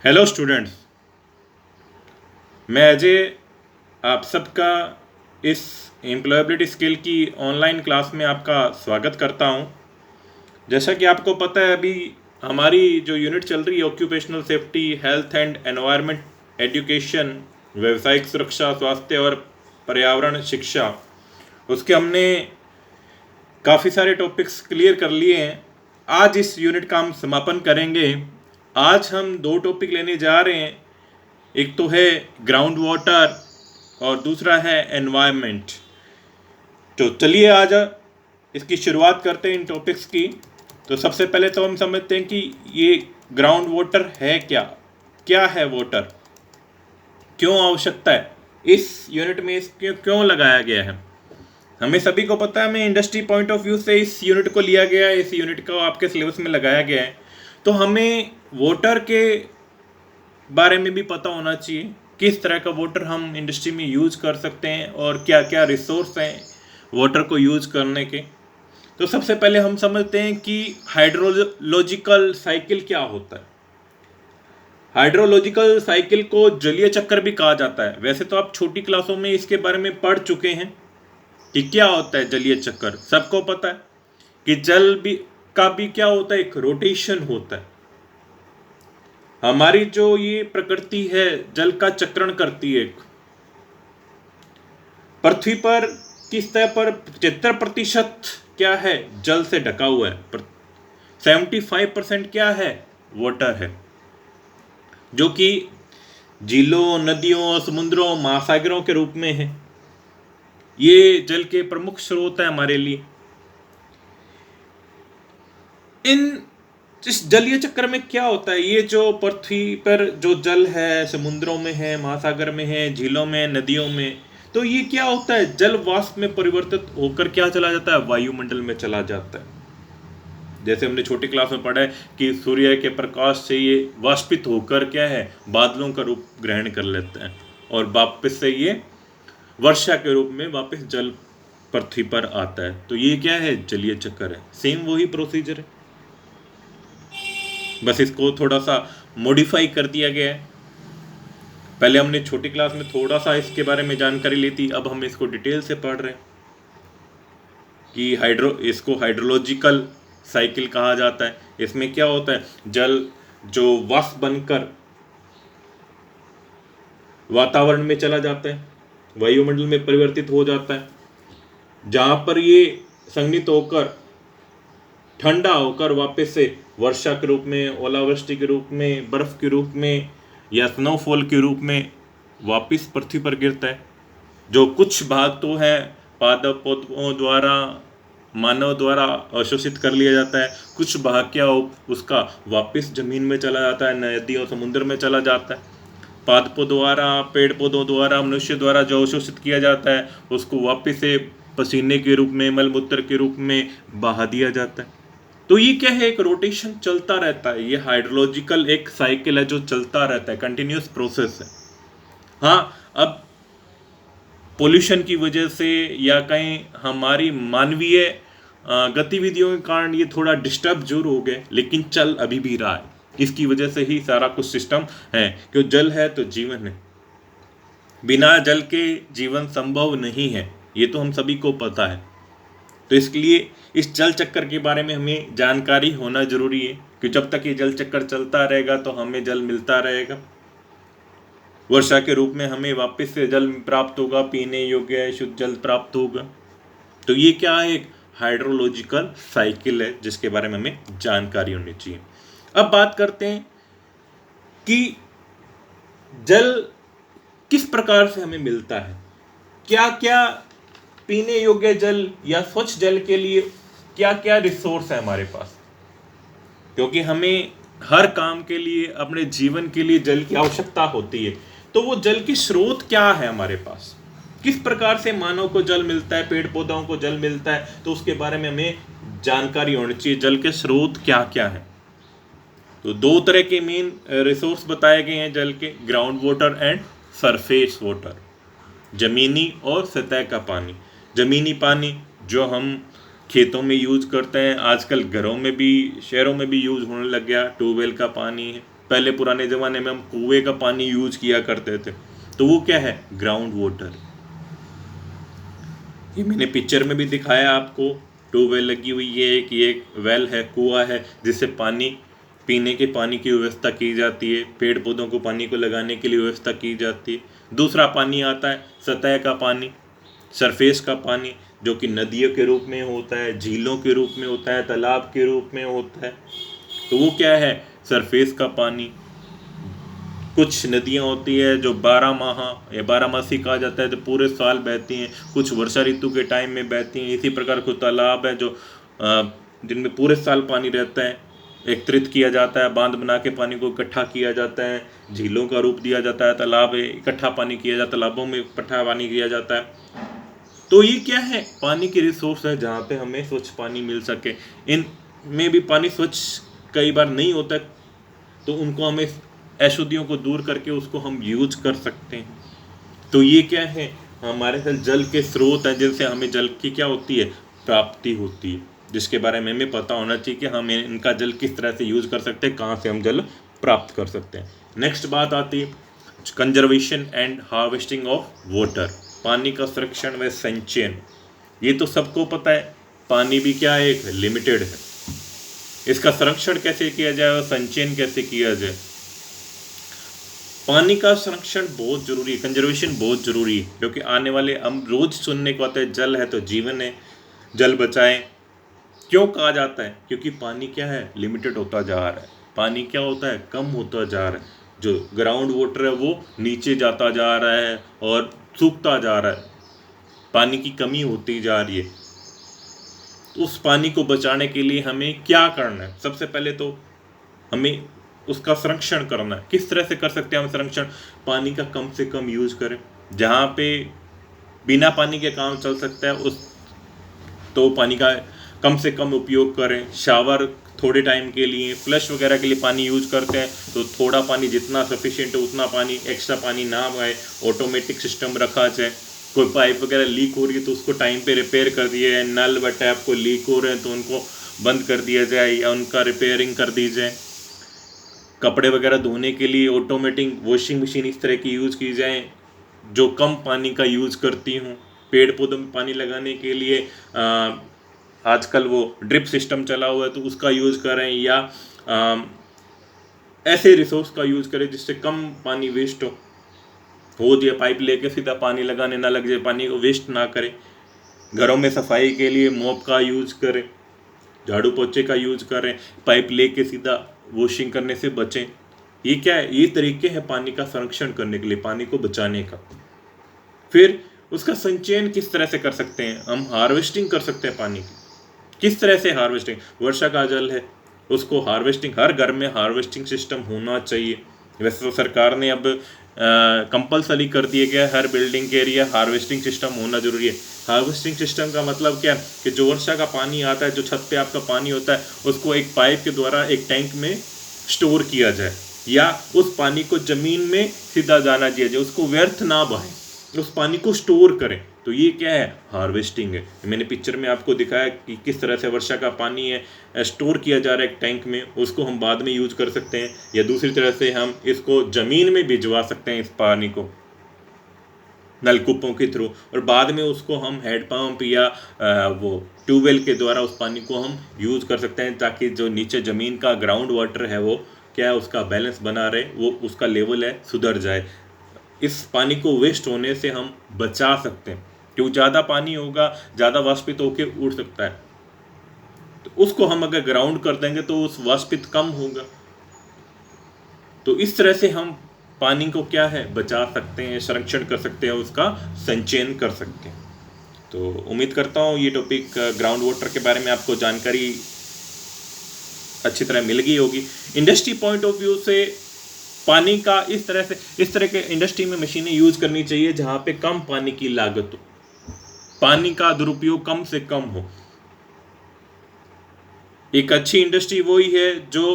Hello students. मैं अजय आप सबका इस एम्प्लॉयबिलिटी स्किल की ऑनलाइन क्लास में आपका स्वागत करता हूं। जैसा कि आपको पता है, अभी हमारी जो यूनिट चल रही है occupational safety, health and environment education, व्यावसायिक सुरक्षा, स्वास्थ्य और पर्यावरण शिक्षा, उसके हमने काफ़ी सारे टॉपिक्स क्लियर कर लिए हैं। आज इस यूनिट का हम समापन करेंगे। आज हम दो टॉपिक लेने जा रहे हैं। एक तो है ग्राउंड वाटर और दूसरा है एनवायरनमेंट। तो चलिए आज इसकी शुरुआत करते हैं इन टॉपिक्स की। तो सबसे पहले तो हम समझते हैं कि ये ग्राउंड वाटर है क्या। क्या है वाटर, क्यों आवश्यकता है, इस यूनिट में इसको क्यों लगाया गया है। हमें सभी को पता है, हमें इंडस्ट्री पॉइंट ऑफ व्यू से इस यूनिट को लिया गया है, इस यूनिट को आपके सिलेबस में लगाया गया है। तो हमें वाटर के बारे में भी पता होना चाहिए, किस तरह का वाटर हम इंडस्ट्री में यूज कर सकते हैं और क्या क्या रिसोर्स हैं वाटर को यूज करने के। तो सबसे पहले हम समझते हैं कि हाइड्रोलॉजिकल साइकिल क्या होता है। हाइड्रोलॉजिकल साइकिल को जलीय चक्र भी कहा जाता है। वैसे तो आप छोटी क्लासों में इसके बारे में पढ़ चुके हैं कि क्या होता है जलीय चक्र। सबको पता है कि जल भी का भी क्या होता है, एक रोटेशन होता है। हमारी जो ये प्रकृति है जल का चक्रण करती है। पृथ्वी पर किस तरह पर 75% क्या है, जल से ढका हुआ है। 75% क्या है, वाटर है, जो कि झीलों, नदियों, समुद्रों, महासागरों के रूप में है। ये जल के प्रमुख स्रोत है हमारे लिए। इन इस जलीय चक्र में क्या होता है, ये जो पृथ्वी पर जो जल है, समुद्रों में है, महासागर में है, झीलों में, नदियों में, तो ये क्या होता है, जल वाष्प में परिवर्तित होकर क्या चला जाता है, वायुमंडल में चला जाता है। जैसे हमने छोटी क्लास में पढ़ा है कि सूर्य के प्रकाश से ये वाष्पित होकर क्या है, बादलों का रूप ग्रहण कर लेते हैं और वापस से ये वर्षा के रूप में वापस जल पृथ्वी पर आता है। तो ये क्या है, जलीय चक्र है। सेम वही प्रोसीजर है, बस इसको थोड़ा सा मॉडिफाई कर दिया गया है। पहले हमने छोटी क्लास में थोड़ा सा इसके बारे में जानकारी ली थी, अब हम इसको डिटेल से पढ़ रहे हैं कि इसको हाइड्रोलॉजिकल साइकिल कहा जाता है। इसमें क्या होता है, जल जो वाष्प बनकर वातावरण में चला जाता है, वायुमंडल में परिवर्तित हो जाता है, जहाँ पर ये संघनित होकर ठंडा होकर वापस से वर्षा के रूप में, ओलावृष्टि के रूप में, बर्फ के रूप में या स्नोफॉल के रूप में वापस पृथ्वी पर गिरता है। जो कुछ भाग तो है पादप पौधों द्वारा, मानव द्वारा अवशोषित कर लिया जाता है, कुछ भाग क्या हो उसका वापस जमीन में चला जाता है, नदी और समुद्र में चला जाता है। पादपों द्वारा, पेड़ पौधों द्वारा, मनुष्य द्वारा जो अवशोषित किया जाता है उसको वापस से पसीने के रूप में, मलमूत्र के रूप में बहा दिया जाता है। तो ये क्या है, एक रोटेशन चलता रहता है। ये हाइड्रोलॉजिकल एक साइकिल है जो चलता रहता है, कंटिन्यूस प्रोसेस है। हाँ, अब पोल्यूशन की वजह से या कहीं हमारी मानवीय गतिविधियों के कारण ये थोड़ा डिस्टर्ब जरूर हो गए, लेकिन चल अभी भी रहा है। इसकी वजह से ही सारा कुछ सिस्टम है, क्यों जल है तो जीवन है। बिना जल के जीवन संभव नहीं है, ये तो हम सभी को पता है। तो इसलिए इस जल चक्कर के बारे में हमें जानकारी होना जरूरी है कि जब तक ये जल चक्कर चलता रहेगा तो हमें जल मिलता रहेगा। वर्षा के रूप में हमें वापस से जल प्राप्त होगा, पीने योग्य शुद्ध जल प्राप्त होगा। तो ये क्या है, एक हाइड्रोलॉजिकल साइकिल है जिसके बारे में हमें जानकारी होनी चाहिए। अब बात करते हैं कि जल किस प्रकार से हमें मिलता है, क्या क्या पीने योग्य जल या स्वच्छ जल के लिए क्या क्या रिसोर्स है हमारे पास। क्योंकि हमें हर काम के लिए, अपने जीवन के लिए जल की आवश्यकता होती है। तो वो जल के स्रोत क्या है हमारे पास, किस प्रकार से मानव को जल मिलता है, पेड़ पौधों को जल मिलता है, तो उसके बारे में हमें जानकारी होनी चाहिए। जल के स्रोत क्या क्या है। तो दो तरह के मेन रिसोर्स बताए गए हैं जल के, ground water and surface water, जमीनी और सतह का पानी। जमीनी पानी जो हम खेतों में यूज करते हैं, आजकल घरों में भी, शहरों में भी यूज होने लग गया, ट्यूबवेल का पानी है। पहले पुराने ज़माने में हम कुएं का पानी यूज किया करते थे, तो वो क्या है, ग्राउंड वाटर। ये मैंने पिक्चर में भी दिखाया आपको, ट्यूबवेल लगी हुई है, एक वेल है, कुआं है, जिससे पानी, पीने के पानी की व्यवस्था की जाती है, पेड़ पौधों को पानी को लगाने के लिए व्यवस्था की जाती है। दूसरा पानी आता है सतह का पानी, सरफेस का पानी, जो कि नदियों के रूप में होता है, झीलों के रूप में होता है, तालाब के रूप में होता है। तो वो क्या है, सरफेस का पानी। कुछ नदियाँ होती है जो 12 माह या 12 मासी कहा जाता है, तो पूरे साल बहती हैं, कुछ वर्षा ऋतु के टाइम में बहती हैं। इसी प्रकार कुछ तालाब है जो जिनमें पूरे साल पानी रहता है, एकत्रित किया जाता है, बांध बना के पानी को इकट्ठा किया जाता है, झीलों का रूप दिया जाता है, तालाब है इकट्ठा पानी किया जाता है, तालाबों में इकट्ठा पानी किया जाता है। तो ये क्या है, पानी की रिसोर्स है जहाँ पे हमें स्वच्छ पानी मिल सके। इन में भी पानी स्वच्छ कई बार नहीं होता, तो उनको हमें अशुद्धियों को दूर करके उसको हम यूज कर सकते हैं। तो ये क्या है, हमारे साथ जल के स्रोत हैं, जिनसे हमें जल की क्या होती है, प्राप्ति होती है, जिसके बारे में हमें पता होना चाहिए कि हम इनका जल किस तरह से यूज कर सकते हैं, कहाँ से हम जल प्राप्त कर सकते हैं। नेक्स्ट बात आती है conservation and harvesting of water, पानी का संरक्षण व संचयन। ये तो सबको पता है, पानी भी क्या है, एक लिमिटेड है, इसका संरक्षण कैसे किया जाए और संचयन कैसे किया जाए। पानी का संरक्षण बहुत जरूरी है, कंजर्वेशन बहुत जरूरी है, क्योंकि आने वाले हम रोज सुनने को आता है जल है तो जीवन है, जल बचाएं। क्यों कहा जाता है, क्योंकि पानी क्या है, लिमिटेड होता जा रहा है, पानी क्या होता है, कम होता जा रहा है, जो ग्राउंड वाटर है वो नीचे जाता जा रहा है और सूखता जा रहा है, पानी की कमी होती जा रही है। तो उस पानी को बचाने के लिए हमें क्या करना है, सबसे पहले तो हमें उसका संरक्षण करना है। किस तरह से कर सकते हैं हम संरक्षण, पानी का कम से कम यूज करें, जहाँ पे बिना पानी के काम चल सकता है उस तो पानी का कम से कम उपयोग करें। शावर थोड़े टाइम के लिए, फ्लश वगैरह के लिए पानी यूज करते हैं, तो थोड़ा पानी जितना सफिशिएंट है उतना पानी, एक्स्ट्रा पानी ना आए, ऑटोमेटिक सिस्टम रखा जाए। कोई पाइप वगैरह लीक हो रही है तो उसको टाइम पे रिपेयर कर दिया जाए, नल व टैप को लीक हो रहे हैं तो उनको बंद कर दिया जाए या उनका रिपेयरिंग कर दी जाए। कपड़े वगैरह धोने के लिए ऑटोमेटिक वॉशिंग मशीन इस तरह की यूज़ की जाए जो कम पानी का यूज़ करती हूँ। पेड़ पौधों में पानी लगाने के लिए आजकल वो ड्रिप सिस्टम चला हुआ है तो उसका यूज़ करें, या ऐसे रिसोर्स का यूज़ करें जिससे कम पानी वेस्ट हो जाए, पाइप लेके सीधा पानी लगाने ना लग जाए, पानी को वेस्ट ना करें। घरों में सफाई के लिए मॉप का यूज़ करें, झाड़ू पोछे का यूज़ करें, पाइप लेके सीधा वॉशिंग करने से बचें। ये क्या है, ये तरीके हैं पानी का संरक्षण करने के लिए, पानी को बचाने का। फिर उसका संचयन किस तरह से कर सकते हैं, हम हार्वेस्टिंग कर सकते हैं पानी की। किस तरह से हार्वेस्टिंग, वर्षा का जल है उसको हार्वेस्टिंग, हर घर में हार्वेस्टिंग सिस्टम होना चाहिए। वैसे तो सरकार ने अब कंपलसरी कर दिया गया, हर बिल्डिंग के एरिया हार्वेस्टिंग सिस्टम होना जरूरी है। हार्वेस्टिंग सिस्टम का मतलब क्या है कि जो वर्षा का पानी आता है, जो छत पे आपका पानी होता है, उसको एक पाइप के द्वारा एक टैंक में स्टोर किया जाए, या उस पानी को जमीन में सीधा जाना दिया जाए, उसको व्यर्थ ना बहे, उस पानी को स्टोर करें। तो ये क्या है, हार्वेस्टिंग है। मैंने पिक्चर में आपको दिखाया कि किस तरह से वर्षा का पानी है स्टोर किया जा रहा है एक टैंक में, उसको हम बाद में यूज कर सकते हैं, या दूसरी तरह से हम इसको ज़मीन में भिजवा सकते हैं, इस पानी को नलकूपों के थ्रू, और बाद में उसको हम हैंडपम्प या वो ट्यूबवेल के द्वारा उस पानी को हम यूज़ कर सकते हैं, ताकि जो नीचे ज़मीन का ग्राउंड वाटर है वो क्या है, उसका बैलेंस बना रहे, वो उसका लेवल है सुधर जाए। इस पानी को वेस्ट होने से हम बचा सकते हैं, क्योंकि ज़्यादा पानी होगा, ज़्यादा वाष्पित होकर उड़ सकता है, तो उसको हम अगर ग्राउंड कर देंगे तो उस वाष्पित कम होगा। तो इस तरह से हम पानी को क्या है, बचा सकते हैं, संरक्षण कर सकते हैं, उसका संचयन कर सकते हैं। तो उम्मीद करता हूँ ये टॉपिक ग्राउंड वाटर के बारे में आपको जानकारी अच्छी तरह मिल गई होगी। इंडस्ट्री पॉइंट ऑफ व्यू से पानी का इस तरह के इंडस्ट्री में मशीनें यूज करनी चाहिए जहाँ पे कम पानी की लागत हो, पानी का दुरुपयोग कम से कम हो। एक अच्छी इंडस्ट्री वही है जो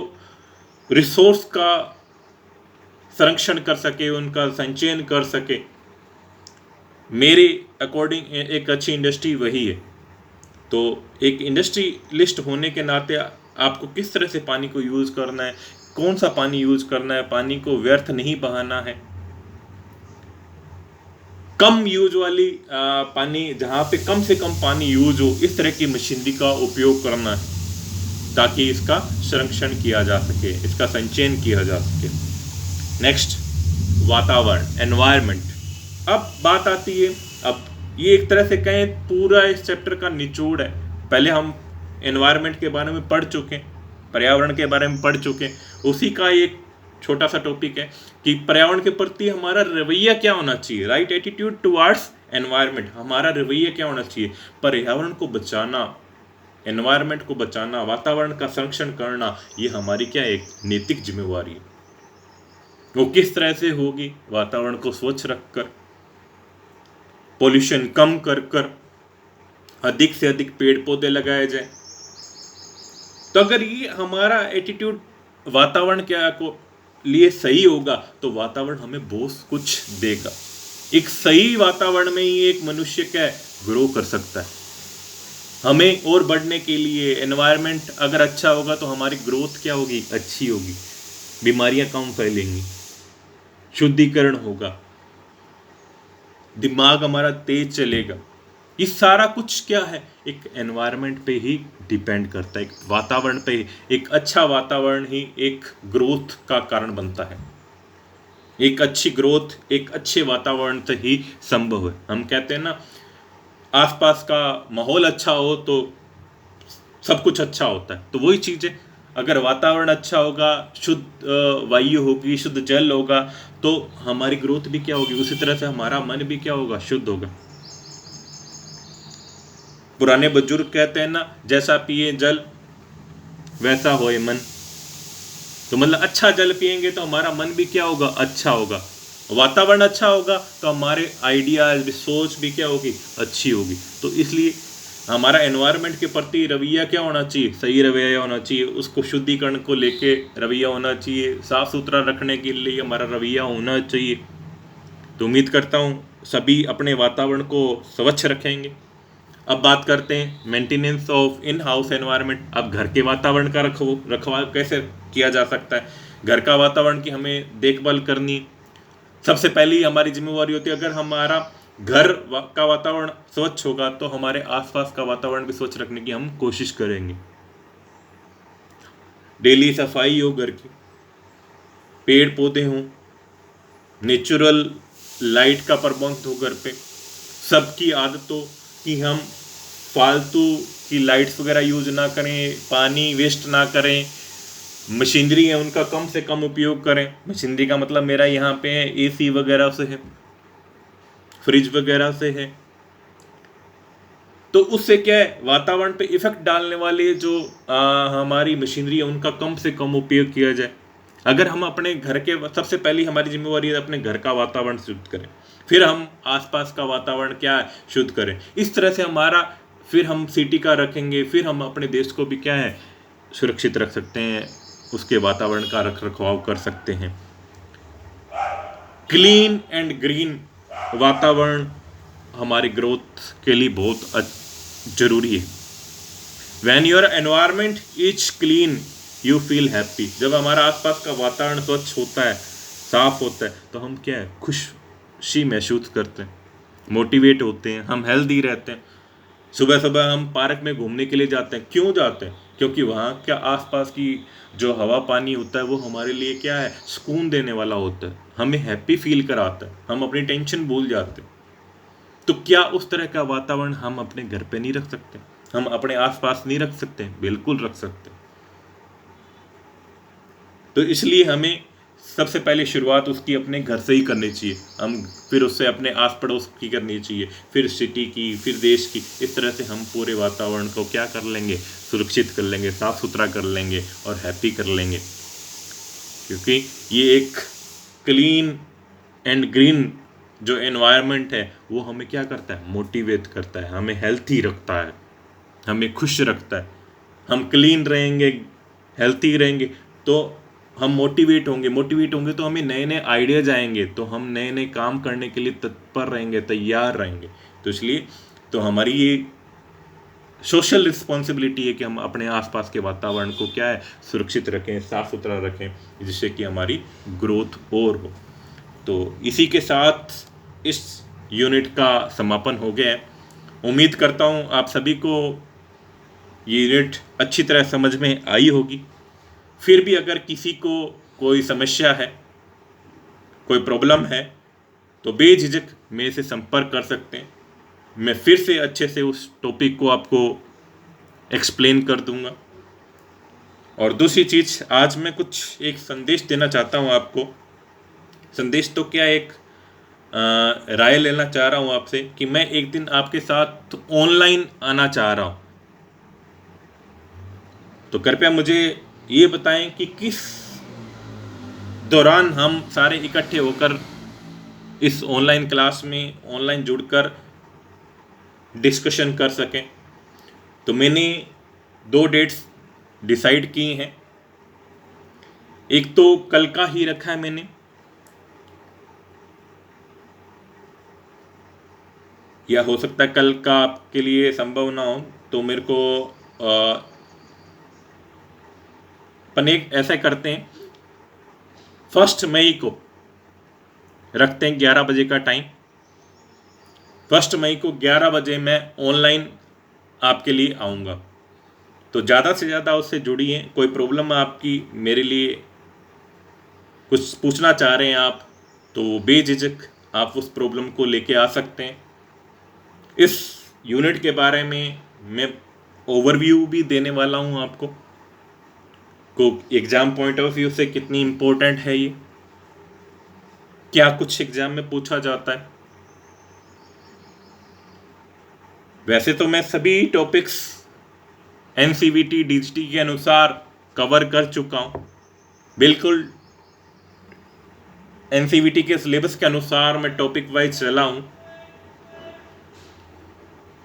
रिसोर्स का संरक्षण कर सके, उनका संचयन कर सके। मेरे अकॉर्डिंग एक अच्छी इंडस्ट्री वही है। तो एक इंडस्ट्रियलिस्ट होने के नाते आपको किस तरह से पानी को यूज़ करना है, कौन सा पानी यूज करना है, पानी को व्यर्थ नहीं बहाना है, कम यूज वाली पानी, जहां पे कम से कम पानी यूज हो, इस तरह की मशीनरी का उपयोग करना है ताकि इसका संरक्षण किया जा सके, इसका संचयन किया जा सके। नेक्स्ट, वातावरण, एनवायरनमेंट। अब बात आती है, अब ये एक तरह से कहें पूरा इस चैप्टर का निचोड़ है। पहले हम एनवायरनमेंट के बारे में पढ़ चुके, पर्यावरण के बारे में पढ़ चुके, उसी का एक छोटा सा टॉपिक है कि पर्यावरण के प्रति हमारा रवैया क्या होना चाहिए, राइट एटीट्यूड टुवर्ड्स एनवायरनमेंट। हमारा रवैया क्या होना चाहिए, पर्यावरण को बचाना, एनवायरनमेंट को बचाना, वातावरण का संरक्षण करना, ये हमारी क्या एक नैतिक जिम्मेवारी है। वो किस तरह से होगी, वातावरण को स्वच्छ रखकर, पोल्यूशन कम कर कर, अधिक से अधिक पेड़ पौधे लगाए जाए। तो अगर ये हमारा एटीट्यूड वातावरण क्या को लिए सही होगा तो वातावरण हमें बहुत कुछ देगा। एक सही वातावरण में ही एक मनुष्य क्या ग्रो कर सकता है। हमें और बढ़ने के लिए एनवायरनमेंट अगर अच्छा होगा तो हमारी ग्रोथ क्या होगी, अच्छी होगी, बीमारियां कम फैलेंगी, शुद्धिकरण होगा, दिमाग हमारा तेज चलेगा। ये सारा कुछ क्या है, एक एनवायरनमेंट पे ही डिपेंड करता है, एक वातावरण पे ही। एक अच्छा वातावरण ही एक ग्रोथ का कारण बनता है। एक अच्छी ग्रोथ एक अच्छे वातावरण से ही संभव है। हम कहते हैं ना, आसपास का माहौल अच्छा हो तो सब कुछ अच्छा होता है। तो वही चीज़ है, अगर वातावरण अच्छा होगा, शुद्ध वायु होगी, शुद्ध जल होगा, तो हमारी ग्रोथ भी क्या होगी, उसी तरह से हमारा मन भी क्या होगा, शुद्ध होगा। पुराने बुजुर्ग कहते हैं ना, जैसा पिए जल वैसा होए मन। तो मतलब अच्छा जल पिएंगे तो हमारा मन भी क्या होगा, अच्छा होगा। वातावरण अच्छा होगा तो हमारे आइडियाज भी, सोच भी क्या होगी, अच्छी होगी। तो इसलिए हमारा एनवायरनमेंट के प्रति रवैया क्या होना चाहिए, सही रवैया होना चाहिए। उसको शुद्धिकरण को लेके रवैया होना चाहिए, साफ सुथरा रखने के लिए हमारा रवैया होना चाहिए। तो उम्मीद करता हूँ सभी अपने वातावरण को स्वच्छ रखेंगे। अब बात करते हैं maintenance of in house environment. अब घर के वातावरण का रखवाव कैसे किया जा सकता है। घर का वातावरण की हमें देखभाल करनी सबसे पहली हमारी जिम्मेवारी होती है। अगर हमारा घर का वातावरण स्वच्छ होगा तो हमारे आसपास का वातावरण भी स्वच्छ रखने की हम कोशिश करेंगे। डेली सफाई हो घर की, पेड़ पौधे हों, नेचुरल लाइट का प्रबंध हो घर पे। सबकी आदत हो कि हम फालतू की लाइट्स वगैरह यूज ना करें, पानी वेस्ट ना करें, मशीनरी है उनका कम से कम उपयोग करें। मशीनरी का मतलब मेरा यहाँ पे है एसी वगैरह से है, फ्रिज वगैरह से है। तो उससे क्या है, वातावरण पे इफेक्ट डालने वाले जो हमारी मशीनरी है उनका कम से कम उपयोग किया जाए। अगर हम अपने घर के, सबसे पहली हमारी जिम्मेवारी है अपने घर का वातावरण शुद्ध करें, फिर हम आसपास का वातावरण क्या है शुद्ध करें। इस तरह से हमारा, फिर हम सिटी का रखेंगे, फिर हम अपने देश को भी क्या है सुरक्षित रख सकते हैं, उसके वातावरण का रख रखाव कर सकते हैं। क्लीन एंड ग्रीन वातावरण हमारी ग्रोथ के लिए बहुत जरूरी है। When your environment is clean, you feel happy। जब हमारा आसपास का वातावरण स्वच्छ होता है, साफ होता है, तो हम क्या है खुशी महसूस करते हैं, मोटिवेट होते हैं, हम हेल्दी रहते हैं। सुबह सुबह हम पार्क में घूमने के लिए जाते हैं, क्यों जाते हैं, क्योंकि वहाँ क्या आसपास की जो हवा पानी होता है वो हमारे लिए क्या है सुकून देने वाला होता है, हमें हैप्पी फील कराता है, हम अपनी टेंशन भूल जाते हैं। तो क्या उस तरह का वातावरण हम अपने घर पे नहीं रख सकते, हम अपने आसपास नहीं रख सकते? बिल्कुल रख सकते। तो इसलिए हमें सबसे पहले शुरुआत उसकी अपने घर से ही करनी चाहिए, हम फिर उससे अपने आस पड़ोस की करनी चाहिए, फिर सिटी की, फिर देश की। इस तरह से हम पूरे वातावरण को क्या कर लेंगे, सुरक्षित कर लेंगे, साफ सुथरा कर लेंगे और हैप्पी कर लेंगे। क्योंकि ये एक क्लीन एंड ग्रीन जो एनवायरनमेंट है वो हमें क्या करता है, मोटिवेट करता है, हमें हेल्थी रखता है, हमें खुश रखता है। हम क्लीन रहेंगे, हेल्थी रहेंगे तो हम मोटिवेट होंगे तो हमें नए नए आइडियाज आएंगे, तो हम नए नए काम करने के लिए तत्पर रहेंगे, तैयार रहेंगे। तो इसलिए तो हमारी ये सोशल रिस्पॉन्सिबिलिटी है कि हम अपने आसपास के वातावरण को क्या है सुरक्षित रखें, साफ सुथरा रखें, जिससे कि हमारी ग्रोथ और हो। तो इसी के साथ इस यूनिट का समापन हो गया है। उम्मीद करता हूँ आप सभी को ये यूनिट अच्छी तरह समझ में आई होगी। फिर भी अगर किसी को कोई समस्या है, कोई प्रॉब्लम है, तो बेझिझक मेरे से संपर्क कर सकते हैं। मैं फिर से अच्छे से उस टॉपिक को आपको एक्सप्लेन कर दूंगा। और दूसरी चीज़, आज मैं कुछ एक संदेश देना चाहता हूँ आपको। संदेश तो क्या, एक राय लेना चाह रहा हूँ आपसे कि मैं एक दिन आपके साथ ऑनलाइन आना चाह रहा हूँ। तो कृपया मुझे ये बताएं कि किस दौरान हम सारे इकट्ठे होकर इस ऑनलाइन क्लास में ऑनलाइन जुड़कर डिस्कशन कर सकें। तो मैंने 2 डेट्स डिसाइड की हैं। एक तो कल का ही रखा है मैंने, या हो सकता है कल का आपके लिए संभव ना हो, तो मेरे को अपन एक ऐसा करते हैं, 1 मई को रखते हैं 11 बजे का टाइम। 1 मई को 11 बजे मैं ऑनलाइन आपके लिए आऊँगा। तो ज़्यादा से ज़्यादा उससे जुड़िए। कोई प्रॉब्लम आपकी मेरे लिए कुछ पूछना चाह रहे हैं आप, तो बेझिझक आप उस प्रॉब्लम को लेके आ सकते हैं। इस यूनिट के बारे में मैं ओवरव्यू भी देने वाला हूँ आपको, को एग्ज़ाम पॉइंट ऑफ व्यू से कितनी इम्पोर्टेंट है ये, क्या कुछ एग्ज़ाम में पूछा जाता है। वैसे तो मैं सभी टॉपिक्स NCVT DGT के अनुसार कवर कर चुका हूँ। बिल्कुल NCVT के सिलेबस के अनुसार मैं टॉपिक वाइज चला हूँ।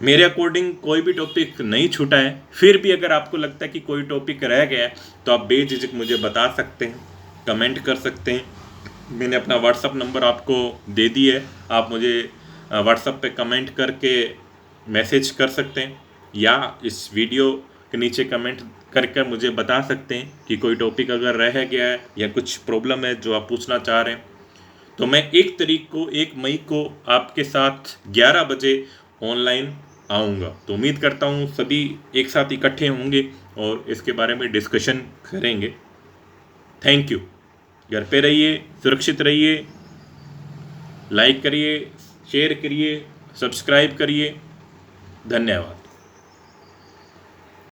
मेरे अकॉर्डिंग कोई भी टॉपिक नहीं छूटा है। फिर भी अगर आपको लगता है कि कोई टॉपिक रह गया है, तो आप बेझिझक मुझे बता सकते हैं, कमेंट कर सकते हैं। मैंने अपना व्हाट्सअप नंबर आपको दे दिया है, आप मुझे व्हाट्सअप पे कमेंट करके मैसेज कर सकते हैं, या इस वीडियो के नीचे कमेंट करके मुझे बता सकते हैं कि कोई टॉपिक अगर रह गया है या कुछ प्रॉब्लम है जो आप पूछना चाह रहे हैं। तो मैं 1 मई को आपके साथ 11 बजे ऑनलाइन आऊँगा। तो उम्मीद करता हूँ सभी एक साथ इकट्ठे होंगे और इसके बारे में डिस्कशन करेंगे। Thank you. घर पे रहिए, सुरक्षित रहिए, लाइक करिए, शेयर करिए, सब्सक्राइब करिए। धन्यवाद।